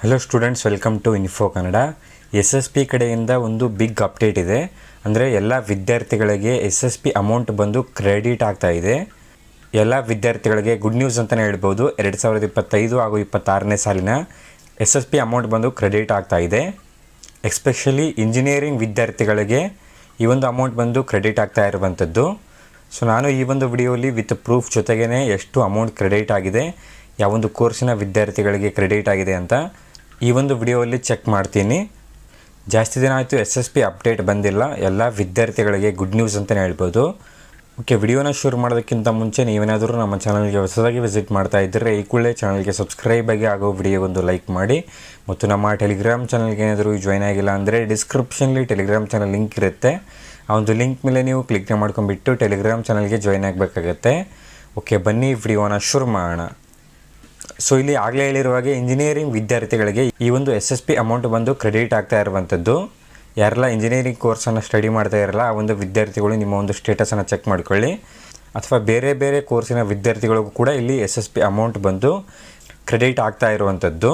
Hello students, welcome to info Kannada. SSP ಕಡೆಯಿಂದ ಒಂದು big update ಇದೆ. ಅಂದರೆ ಎಲ್ಲ ವಿದ್ಯಾರ್ಥಿಗಳಿಗೆ SSP ಅಮೌಂಟ್ ಬಂದು ಕ್ರೆಡಿಟ್ ಆಗ್ತಾ ಇದೆ. ಎಲ್ಲ ವಿದ್ಯಾರ್ಥಿಗಳಿಗೆ ಗುಡ್ ನ್ಯೂಸ್ ಅಂತಲೇ ಹೇಳ್ಬೋದು. 2025 ಹಾಗೂ 26ನೇ ಸಾಲಿನ SSP ಅಮೌಂಟ್ ಬಂದು ಕ್ರೆಡಿಟ್ ಆಗ್ತಾ ಇದೆ. ಎಸ್ಪೆಷಲಿ ಇಂಜಿನಿಯರಿಂಗ್ ವಿದ್ಯಾರ್ಥಿಗಳಿಗೆ ಈ ಒಂದು ಅಮೌಂಟ್ ಬಂದು ಕ್ರೆಡಿಟ್ ಆಗ್ತಾ ಇರುವಂಥದ್ದು. ಸೊ ನಾನು ಈ ಒಂದು ವಿಡಿಯೋಲಿ ವಿತ್ ಪ್ರೂಫ್ ಜೊತೆಗೇ ಎಷ್ಟು ಅಮೌಂಟ್ ಕ್ರೆಡಿಟ್ ಆಗಿದೆ, ಯಾವೊಂದು ಕೋರ್ಸಿನ ವಿದ್ಯಾರ್ಥಿಗಳಿಗೆ ಕ್ರೆಡಿಟ್ ಆಗಿದೆ ಅಂತ ಈ ಒಂದು ವಿಡಿಯೋಲ್ಲಿ ಚೆಕ್ ಮಾಡ್ತೀನಿ. ಜಾಸ್ತಿ ದಿನ ಆಯಿತು SSP ಅಪ್ಡೇಟ್ ಬಂದಿಲ್ಲ. ಎಲ್ಲ ವಿದ್ಯಾರ್ಥಿಗಳಿಗೆ ಗುಡ್ ನ್ಯೂಸ್ ಅಂತಲೇ ಹೇಳ್ಬೋದು. ಓಕೆ, ವಿಡಿಯೋನ ಶುರು ಮಾಡೋದಕ್ಕಿಂತ ಮುಂಚೆ ನೀವೇನಾದರೂ ನಮ್ಮ ಚಾನಲ್ಗೆ ಹೊಸದಾಗಿ ವಿಸಿಟ್ ಮಾಡ್ತಾ ಇದ್ದರೆ ಈ ಕೂಡಲೇ ಚಾನಲ್ಗೆ ಸಬ್ಸ್ಕ್ರೈಬ್ ಆಗಿ ಆಗೋ ವಿಡಿಯೋಗೊಂದು ಲೈಕ್ ಮಾಡಿ. ಮತ್ತು ನಮ್ಮ ಟೆಲಿಗ್ರಾಮ್ ಚಾನಲ್ಗೆ ಏನಾದರೂ ಜಾಯ್ನ್ ಆಗಿಲ್ಲ ಅಂದರೆ ಡಿಸ್ಕ್ರಿಪ್ಷನ್ಲಿ ಟೆಲಿಗ್ರಾಮ್ ಚಾನಲ್ ಲಿಂಕ್ ಇರುತ್ತೆ. ಆ ಒಂದು ಲಿಂಕ್ ಮೇಲೆ ನೀವು ಕ್ಲಿಕ್ ಮಾಡ್ಕೊಂಡ್ಬಿಟ್ಟು ಟೆಲಿಗ್ರಾಮ್ ಚಾನಲ್ಗೆ ಜಾಯ್ನ್ ಆಗಬೇಕಾಗತ್ತೆ. ಓಕೆ, ಬನ್ನಿ ವಿಡಿಯೋನ ಶುರು ಮಾಡೋಣ. ಸೊ ಇಲ್ಲಿ ಆಗಲೇ ಹೇಳಿರುವಾಗೆ ಇಂಜಿನಿಯರಿಂಗ್ ವಿದ್ಯಾರ್ಥಿಗಳಿಗೆ ಈ ಒಂದು SSP ಅಮೌಂಟ್ ಬಂದು ಕ್ರೆಡಿಟ್ ಆಗ್ತಾ ಇರುವಂಥದ್ದು. ಯಾರೆಲ್ಲ ಇಂಜಿನಿಯರಿಂಗ್ ಕೋರ್ಸನ್ನು ಸ್ಟಡಿ ಮಾಡ್ತಾ ಇರಲ್ಲ ಆ ಒಂದು ವಿದ್ಯಾರ್ಥಿಗಳು ನಿಮ್ಮ ಒಂದು ಸ್ಟೇಟಸನ್ನು ಚೆಕ್ ಮಾಡ್ಕೊಳ್ಳಿ. ಅಥವಾ ಬೇರೆ ಬೇರೆ ಕೋರ್ಸಿನ ವಿದ್ಯಾರ್ಥಿಗಳಿಗೂ ಕೂಡ ಇಲ್ಲಿ SSP ಅಮೌಂಟ್ ಬಂದು ಕ್ರೆಡಿಟ್ ಆಗ್ತಾ ಇರುವಂಥದ್ದು.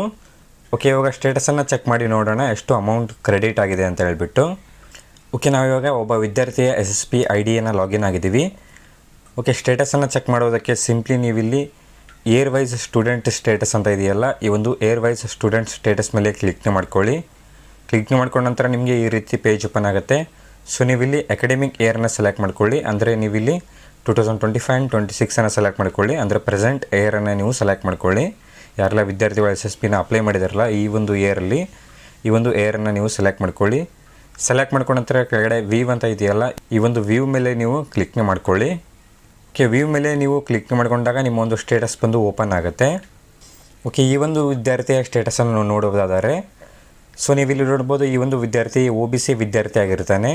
ಓಕೆ, ಇವಾಗ ಸ್ಟೇಟಸನ್ನು ಚೆಕ್ ಮಾಡಿ ನೋಡೋಣ ಎಷ್ಟು ಅಮೌಂಟ್ ಕ್ರೆಡಿಟ್ ಆಗಿದೆ ಅಂತ ಹೇಳ್ಬಿಟ್ಟು. ಓಕೆ, ನಾವಿವಾಗ ಒಬ್ಬ ವಿದ್ಯಾರ್ಥಿಯ SSP ID ಲಾಗಿನ್ ಆಗಿದ್ದೀವಿ. ಓಕೆ, ಸ್ಟೇಟಸನ್ನು ಚೆಕ್ ಮಾಡೋದಕ್ಕೆ ಸಿಂಪ್ಲಿ ನೀವಿಲ್ಲಿ ಏರ್ ವೈಸ್ ಸ್ಟೂಡೆಂಟ್ ಸ್ಟೇಟಸ್ ಅಂತ ಇದೆಯಲ್ಲ, ಈ ಒಂದು ಏರ್ ವೈಸ್ ಸ್ಟೂಡೆಂಟ್ ಸ್ಟೇಟಸ್ ಮೇಲೆ ಕ್ಲಿಕ್ ಮಾಡ್ಕೊಳ್ಳಿ. ಕ್ಲಿಕ್ ಮಾಡ್ಕೊಂಡ ನಂತರ ನಿಮಗೆ ಈ ರೀತಿ ಪೇಜ್ ಓಪನ್ ಆಗುತ್ತೆ. ಸೊ ನೀವಿಲ್ಲಿ ಅಕಾಡೆಮಿಕ್ ಇಯರ್ನ ಸೆಲೆಕ್ಟ್ ಮಾಡ್ಕೊಳ್ಳಿ. ಅಂದರೆ ನೀವಿಲ್ಲಿ 2025-26 ಸೆಲೆಕ್ಟ್ ಮಾಡ್ಕೊಳ್ಳಿ. ಅಂದರೆ ಪ್ರೆಸೆಂಟ್ ಇಯರನ್ನು ನೀವು ಸೆಲೆಕ್ಟ್ ಮಾಡ್ಕೊಳ್ಳಿ. ಯಾರೆಲ್ಲ ವಿದ್ಯಾರ್ಥಿಗಳು SSPನ ಅಪ್ಲೈ ಮಾಡಿದಾರಲ್ಲ ಈ ಒಂದು ಇಯರಲ್ಲಿ ಈ ಒಂದು ಇಯರನ್ನು ನೀವು ಸೆಲೆಕ್ಟ್ ಮಾಡ್ಕೊಳ್ಳಿ. ಸೆಲೆಕ್ಟ್ ಮಾಡ್ಕೊಂಡ ನಂತರ ಕೆಳಗಡೆ ವ್ಯೂ ಅಂತ ಇದೆಯಲ್ಲ, ಈ ಒಂದು ವ್ಯೂ ಮೇಲೆ ನೀವು ಕ್ಲಿಕ್ ಮಾಡ್ಕೊಳ್ಳಿ. ಓಕೆ, ವ್ಯೂ ಮೇಲೆ ನೀವು ಕ್ಲಿಕ್ ಮಾಡ್ಕೊಂಡಾಗ ನಿಮ್ಮ ಒಂದು ಸ್ಟೇಟಸ್ ಬಂದು ಓಪನ್ ಆಗುತ್ತೆ. ಓಕೆ, ಈ ಒಂದು ವಿದ್ಯಾರ್ಥಿಯ ಸ್ಟೇಟಸನ್ನು ನೋಡೋದಾದರೆ ಸೊ ನೀವಿಲ್ಲಿ ನೋಡ್ಬೋದು ಈ ಒಂದು ವಿದ್ಯಾರ್ಥಿ OBC ವಿದ್ಯಾರ್ಥಿ ಆಗಿರ್ತಾನೆ.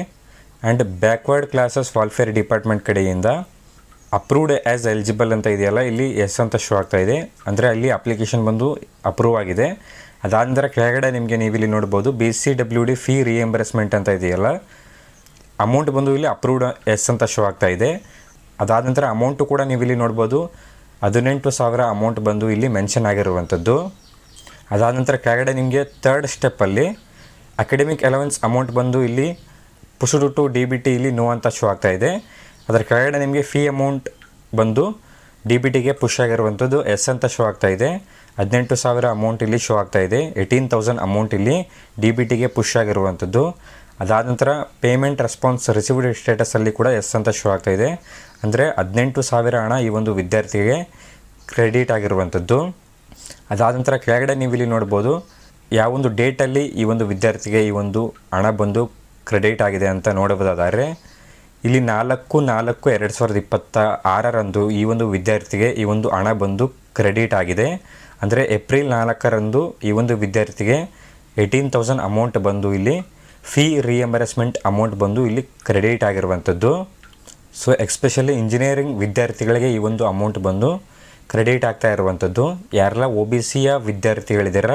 And backward classes welfare department ಕಡೆಯಿಂದ ಅಪ್ರೂವ್ಡ್ ಆ್ಯಸ್ ಎಲಿಜಿಬಲ್ ಅಂತ ಇದೆಯಲ್ಲ, ಇಲ್ಲಿ ಎಸ್ ಅಂತ ಶೋ ಆಗ್ತಾ ಇದೆ. ಅಂದರೆ ಅಲ್ಲಿ ಅಪ್ಲಿಕೇಶನ್ ಬಂದು ಅಪ್ರೂವ್ ಆಗಿದೆ. ಅದಾದ ನಂತರ ಕೆಳಗಡೆ ನಿಮಗೆ ನೀವಿಲ್ಲಿ ನೋಡ್ಬೋದು BCWD ಫೀ ರಿಯಂಬರ್ಸ್ಮೆಂಟ್ ಅಂತ ಇದೆಯಲ್ಲ, ಅಮೌಂಟ್ ಬಂದು ಇಲ್ಲಿ ಅಪ್ರೂವ್ಡ್ ಎಸ್ ಅಂತ ಶೋ ಆಗ್ತಾ ಇದೆ. ಅದಾದ ನಂತರ ಅಮೌಂಟು ಕೂಡ ನೀವಿಲ್ಲಿ ನೋಡ್ಬೋದು 18,000 ಅಮೌಂಟ್ ಬಂದು ಇಲ್ಲಿ ಮೆನ್ಷನ್ ಆಗಿರುವಂಥದ್ದು. ಅದಾದ ನಂತರ ಕೆಳಗಡೆ ನಿಮಗೆ ಥರ್ಡ್ ಸ್ಟೆಪ್ಪಲ್ಲಿ ಅಕಾಡೆಮಿಕ್ ಅಲವೆನ್ಸ್ ಅಮೌಂಟ್ ಬಂದು ಇಲ್ಲಿ ಪುಷ್ಡ್ ಟು DBT ಇಲ್ಲಿ ನೋ ಅಂತ ಶೋ ಆಗ್ತಾ ಇದೆ. ಅದರ ಕೆಳಗಡೆ ನಿಮಗೆ ಫೀ ಅಮೌಂಟ್ ಬಂದು DBTಗೆ ಪುಷ್ ಆಗಿರುವಂಥದ್ದು ಎಸ್ ಅಂತ ಶೋ ಆಗ್ತಾ ಇದೆ. 18,000 ಅಮೌಂಟ್ ಇಲ್ಲಿ ಶೋ ಆಗ್ತಾ ಇದೆ. 18,000 ಅಮೌಂಟ್ ಇಲ್ಲಿ DBTಗೆ ಪುಷ್ ಆಗಿರುವಂಥದ್ದು. ಅದಾದ ನಂತರ ಪೇಮೆಂಟ್ ರೆಸ್ಪಾನ್ಸ್ ರಿಸೀವ್ಡ್ ಸ್ಟೇಟಸಲ್ಲಿ ಕೂಡ ಎಸ್ ಅಂತ ಶೋ ಆಗ್ತಾ ಇದೆ. ಅಂದರೆ 18,000 ಹಣ ಈ ಒಂದು ವಿದ್ಯಾರ್ಥಿಗೆ ಕ್ರೆಡಿಟ್ ಆಗಿರುವಂಥದ್ದು. ಅದಾದ ನಂತರ ಕೆಳಗಡೆ ನೀವು ಇಲ್ಲಿ ನೋಡ್ಬೋದು ಯಾವೊಂದು ಡೇಟಲ್ಲಿ ಈ ಒಂದು ವಿದ್ಯಾರ್ಥಿಗೆ ಈ ಒಂದು ಹಣ ಬಂದು ಕ್ರೆಡಿಟ್ ಆಗಿದೆ ಅಂತ ನೋಡಬಹುದಾದರೆ ಇಲ್ಲಿ 4/4/2026 ಈ ಒಂದು ವಿದ್ಯಾರ್ಥಿಗೆ ಈ ಒಂದು ಹಣ ಬಂದು ಕ್ರೆಡಿಟ್ ಆಗಿದೆ. ಅಂದರೆ ಏಪ್ರಿಲ್ 4 ಈ ಒಂದು ವಿದ್ಯಾರ್ಥಿಗೆ 18,000 ಅಮೌಂಟ್ ಬಂದು ಇಲ್ಲಿ ಫೀ ರಿಯಂಬರ್ಸ್ಮೆಂಟ್ ಅಮೌಂಟ್ ಬಂದು ಇಲ್ಲಿ ಕ್ರೆಡಿಟ್ ಆಗಿರುವಂಥದ್ದು. ಸೊ ಎಸ್ಪೆಷಲಿ ಇಂಜಿನಿಯರಿಂಗ್ ವಿದ್ಯಾರ್ಥಿಗಳಿಗೆ ಈ ಒಂದು ಅಮೌಂಟ್ ಬಂದು ಕ್ರೆಡಿಟ್ ಆಗ್ತಾ ಇರುವಂಥದ್ದು. ಯಾರೆಲ್ಲ OBCಯ ವಿದ್ಯಾರ್ಥಿಗಳಿದ್ದೀರ,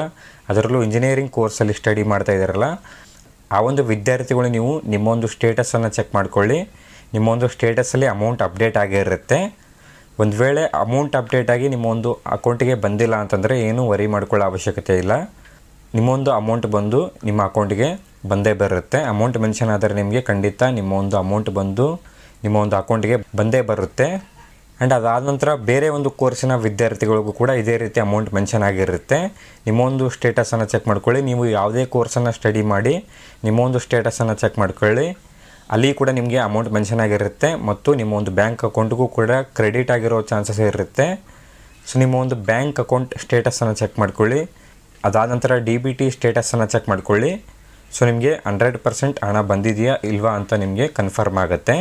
ಅದರಲ್ಲೂ ಇಂಜಿನಿಯರಿಂಗ್ ಕೋರ್ಸಲ್ಲಿ ಸ್ಟಡಿ ಮಾಡ್ತಾ ಇದ್ದಾರಲ್ಲ ಆ ಒಂದು ವಿದ್ಯಾರ್ಥಿಗಳು ನೀವು ನಿಮ್ಮ ಒಂದು ಸ್ಟೇಟಸನ್ನು ಚೆಕ್ ಮಾಡ್ಕೊಳ್ಳಿ. ನಿಮ್ಮ ಒಂದು ಸ್ಟೇಟಸಲ್ಲಿ ಅಮೌಂಟ್ ಅಪ್ಡೇಟ್ ಆಗಿರುತ್ತೆ. ಒಂದು ವೇಳೆ ಅಮೌಂಟ್ ಅಪ್ಡೇಟ್ ಆಗಿ ನಿಮ್ಮ ಒಂದು ಅಕೌಂಟಿಗೆ ಬಂದಿಲ್ಲ ಅಂತಂದರೆ ಏನೂ ವರಿ ಮಾಡ್ಕೊಳ್ಳೋ ಅವಶ್ಯಕತೆ ಇಲ್ಲ. ನಿಮ್ಮೊಂದು ಅಮೌಂಟ್ ಬಂದು ನಿಮ್ಮ ಅಕೌಂಟಿಗೆ ಬಂದೇ ಬರುತ್ತೆ. ಅಮೌಂಟ್ ಮೆನ್ಷನ್ ಆದರೆ ನಿಮಗೆ ಖಂಡಿತ ನಿಮ್ಮ ಒಂದು ಅಮೌಂಟ್ ಬಂದು ನಿಮ್ಮ ಒಂದು ಅಕೌಂಟಿಗೆ ಬಂದೇ ಬರುತ್ತೆ. ಆ್ಯಂಡ್ ಅದಾದ ನಂತರ ಬೇರೆ ಒಂದು ಕೋರ್ಸಿನ ವಿದ್ಯಾರ್ಥಿಗಳಿಗೂ ಕೂಡ ಇದೇ ರೀತಿ ಅಮೌಂಟ್ ಮೆನ್ಷನ್ ಆಗಿರುತ್ತೆ. ನಿಮ್ಮ ಒಂದು ಸ್ಟೇಟಸನ್ನು ಚೆಕ್ ಮಾಡ್ಕೊಳ್ಳಿ. ನೀವು ಯಾವುದೇ ಕೋರ್ಸನ್ನು ಸ್ಟಡಿ ಮಾಡಿ ನಿಮ್ಮ ಒಂದು ಸ್ಟೇಟಸನ್ನು ಚೆಕ್ ಮಾಡ್ಕೊಳ್ಳಿ. ಅಲ್ಲಿ ಕೂಡ ನಿಮಗೆ ಅಮೌಂಟ್ ಮೆನ್ಷನ್ ಆಗಿರುತ್ತೆ ಮತ್ತು ನಿಮ್ಮ ಒಂದು ಬ್ಯಾಂಕ್ ಅಕೌಂಟ್ಗೂ ಕೂಡ ಕ್ರೆಡಿಟ್ ಆಗಿರೋ ಚಾನ್ಸಸ್ ಇರುತ್ತೆ. ಸೊ ನಿಮ್ಮ ಒಂದು ಬ್ಯಾಂಕ್ ಅಕೌಂಟ್ ಸ್ಟೇಟಸನ್ನು ಚೆಕ್ ಮಾಡ್ಕೊಳ್ಳಿ. ಅದಾದ ನಂತರ DBT ಸ್ಟೇಟಸನ್ನು ಚೆಕ್ ಮಾಡ್ಕೊಳ್ಳಿ. ಸೊ ನಿಮಗೆ 100% ಹಣ ಬಂದಿದೆಯಾ ಇಲ್ವಾ ಅಂತ ನಿಮಗೆ ಕನ್ಫರ್ಮ್ ಆಗುತ್ತೆ.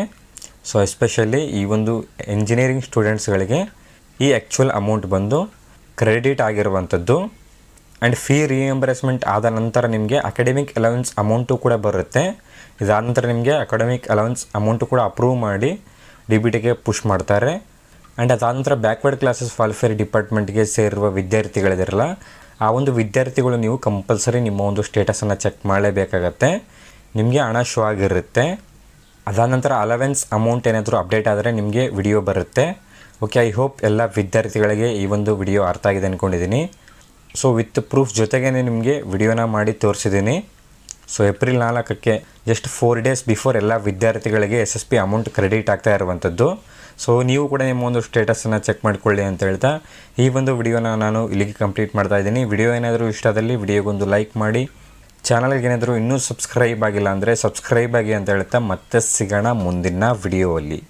ಸೊ ಎಸ್ಪೆಷಲಿ ಈ ಒಂದು ಇಂಜಿನಿಯರಿಂಗ್ ಸ್ಟೂಡೆಂಟ್ಸ್ಗಳಿಗೆ ಈ ಆ್ಯಕ್ಚುಯಲ್ ಅಮೌಂಟ್ ಬಂದು ಕ್ರೆಡಿಟ್ ಆಗಿರುವಂಥದ್ದು. ಆ್ಯಂಡ್ ಫೀ ರಿಯಂಬರ್ಸ್ಮೆಂಟ್ ಆದ ನಂತರ ನಿಮಗೆ ಅಕಾಡೆಮಿಕ್ ಅಲವೆನ್ಸ್ ಅಮೌಂಟು ಕೂಡ ಬರುತ್ತೆ. ಇದಾದ ನಂತರ ನಿಮಗೆ ಅಕಾಡೆಮಿಕ್ ಅಲವೆನ್ಸ್ ಅಮೌಂಟು ಕೂಡ ಅಪ್ರೂವ್ ಮಾಡಿ DBTಗೆ ಪುಷ್ ಮಾಡ್ತಾರೆ. ಆ್ಯಂಡ್ ಅದಾದ ನಂತರ ಬ್ಯಾಕ್ವರ್ಡ್ ಕ್ಲಾಸಸ್ ವೆಲ್ಫೇರ್ ಡಿಪಾರ್ಟ್ಮೆಂಟ್ಗೆ ಸೇರುವ ವಿದ್ಯಾರ್ಥಿಗಳಿದಿರಲ್ಲ ಆ ಒಂದು ವಿದ್ಯಾರ್ಥಿಗಳು ನೀವು ಕಂಪಲ್ಸರಿ ನಿಮ್ಮ ಒಂದು ಸ್ಟೇಟಸನ್ನು ಚೆಕ್ ಮಾಡಲೇಬೇಕಾಗತ್ತೆ. ನಿಮಗೆ ಹಣ ಶೋ ಆಗಿರುತ್ತೆ. ಅದಾದ ನಂತರ ಅಲವೆನ್ಸ್ ಅಮೌಂಟ್ ಏನಾದರೂ ಅಪ್ಡೇಟ್ ಆದರೆ ನಿಮಗೆ ವಿಡಿಯೋ ಬರುತ್ತೆ. ಓಕೆ, ಐ ಹೋಪ್ ಎಲ್ಲ ವಿದ್ಯಾರ್ಥಿಗಳಿಗೆ ಈ ಒಂದು ವಿಡಿಯೋ ಅರ್ಥ ಆಗಿದೆ ಅಂದ್ಕೊಂಡಿದ್ದೀನಿ. ಸೊ ವಿತ್ ಪ್ರೂಫ್ ಜೊತೆಗೇ ನಿಮಗೆ ವಿಡಿಯೋನ ಮಾಡಿ ತೋರಿಸಿದ್ದೀನಿ. ಸೊ ಏಪ್ರಿಲ್ 4ಕ್ಕೆ ಜಸ್ಟ್ 4 ಡೇಸ್ ಬಿಫೋರ್ ಎಲ್ಲ ವಿದ್ಯಾರ್ಥಿಗಳಿಗೆ SSP ಅಮೌಂಟ್ ಕ್ರೆಡಿಟ್ ಆಗ್ತಾ ಇರುವಂಥದ್ದು. ಸೊ ನೀವು ಕೂಡ ನಿಮ್ಮ ಒಂದು ಸ್ಟೇಟಸನ್ನು ಚೆಕ್ ಮಾಡಿಕೊಳ್ಳಿ ಅಂತ ಹೇಳ್ತಾ ಈ ಒಂದು ವಿಡಿಯೋನ ನಾನು ಇಲ್ಲಿಗೆ ಕಂಪ್ಲೀಟ್ ಮಾಡ್ತಾ ಇದ್ದೀನಿ. ವಿಡಿಯೋ ಏನಾದರೂ ಇಷ್ಟದಲ್ಲಿ ವಿಡಿಯೋಗೊಂದು ಲೈಕ್ ಮಾಡಿ, ಚಾನಲ್ಗೆ ಏನಾದರೂ ಇನ್ನೂ ಸಬ್ಸ್ಕ್ರೈಬ್ ಆಗಿಲ್ಲ ಅಂದರೆ ಸಬ್ಸ್ಕ್ರೈಬ್ ಆಗಿ ಅಂತ ಹೇಳ್ತಾ ಮತ್ತೆ ಸಿಗೋಣ ಮುಂದಿನ ವಿಡಿಯೋಲ್ಲಿ.